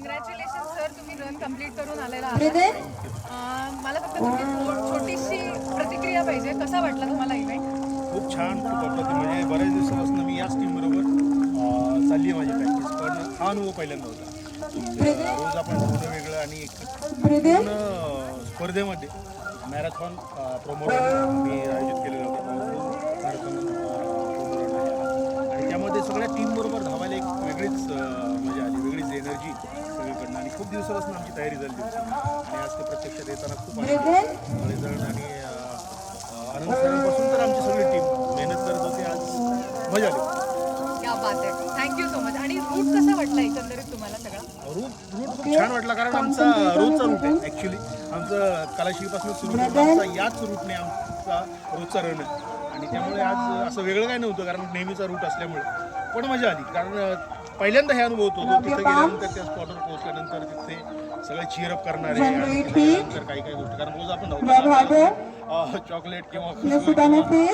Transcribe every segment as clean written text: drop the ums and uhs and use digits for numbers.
Congratulation sir, तुम्ही run complete करून आलेला आहात. मला फक्त तुमची छोटीशी प्रतिक्रिया पाहिजे. कसा वाटला तुम्हाला इव्हेंट? खूप छान, खूप अप्रतिम. म्हणजे बऱ्याच दिवसापासून मी याच टीमबरोबर चालली आहे माझी प्रॅक्टिस, पण हा अनुभव पहिल्यांदा होता. रोज आपण थोडं वेगळं आणि पूर्ण स्पर्धेमध्ये मॅरेथॉन प्रोमोरन मी आयोजित केलेलं होतं. मॅरेथॉन प्रोमोरन आहे आणि त्यामध्ये सगळ्या टीमबरोबर धावायला एक वेगळीच मजा आली, वेगळीच एनर्जी सगळीकडनं आणि खूप दिवसापासून आमची तयारी झाली होती आणि आज ते प्रत्यक्षात येताना खूप रिझल्ट आणि आनंद सरांपासून तर आमची सगळी टीम मेहनत करत होती. आज मजा आली. क्या बात आहे, थँक्यू सो मच. आणि रूट कसा वाटला एकंदरीत तुम्हाला सगळा? रूट खूप छान वाटला, कारण आमचा रोजचा रूट आहे. ॲक्च्युली आमचं कलाशीपासून सुरू करून आमचा याच रूटने आमचा रोजचा रन आहे आणि त्यामुळे आज असं वेगळं काय नव्हतं, कारण नेहमीचा रूट असल्यामुळे. पण मजा आली, कारण पहिल्यांदा हे अनुभव होतो. तिथे गेल्यानंतर त्या स्पॉटवर पोहोचल्यानंतर तिथे सगळे चीअरअप करणारे आणि नंतर काही काही गोष्टी, कारण रोज आपण धावतो चॉकलेट किंवा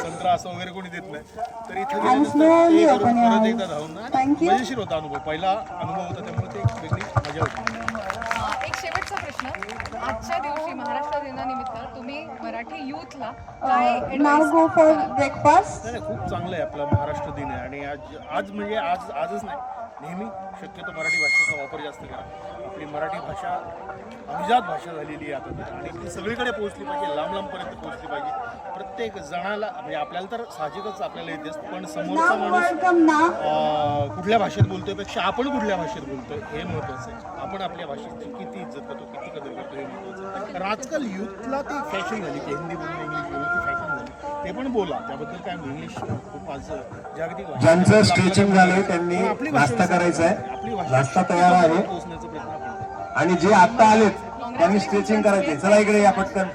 संत्रा असं वगैरे कोणी देत नाही, तर इथे गेल्यानंतर परत एकदा धावून मजेशीर होता अनुभव. पहिला अनुभव होता, त्यामुळे ते एक वेगळी मजा होती. एक शेवटचा प्रश्न, आजच्या दिवशी महाराष्ट्र दिनानिमित्त तुम्ही मराठी यूथला काय ब्रेकफास्ट? नाही, खूप चांगलं आहे. आपला महाराष्ट्र दिन आहे आणि आज म्हणजे आजच नाही, नेहमी शक्यतो मराठी भाषेचा वापर जास्त करा. आपली मराठी भाषा अभिजात भाषा झालेली आहे आता आणि ती सगळीकडे पोहोचली पाहिजे, लांब लांबपर्यंत पोहोचली पाहिजे. प्रत्येक जणाला म्हणजे आपल्याला तर साहजिकच आपल्याला येतेच, पण समोरचा माणूस कुठल्या भाषेत बोलतोय पेक्षा आपण कुठल्या भाषेत बोलतोय हे महत्त्वाचं आहे. आपण आपल्या भाषेची किती इज्जत करतो, किती कदर करतो हे महत्त्वाचं आहे. कारण आजकाल युथला ती फॅशन झाली की हिंदी बोलणं, इंग्लिश बोलणं ती फॅशन झाली. ते पण बोला, त्याबद्दल काय इंग्लिश खूप आज जागतिक भाषा. ज्यांचं स्ट्रेचिंग झालंय त्यांनी आपली नाश्ता करायचा आहे, आपली भाषा नाश्ता तयार आहे पोहोचण्याचा प्रयत्न आपण आणि जे आता आलेत त्यांनी स्ट्रेचिंग करायचंय. चला इकडे या पटकन.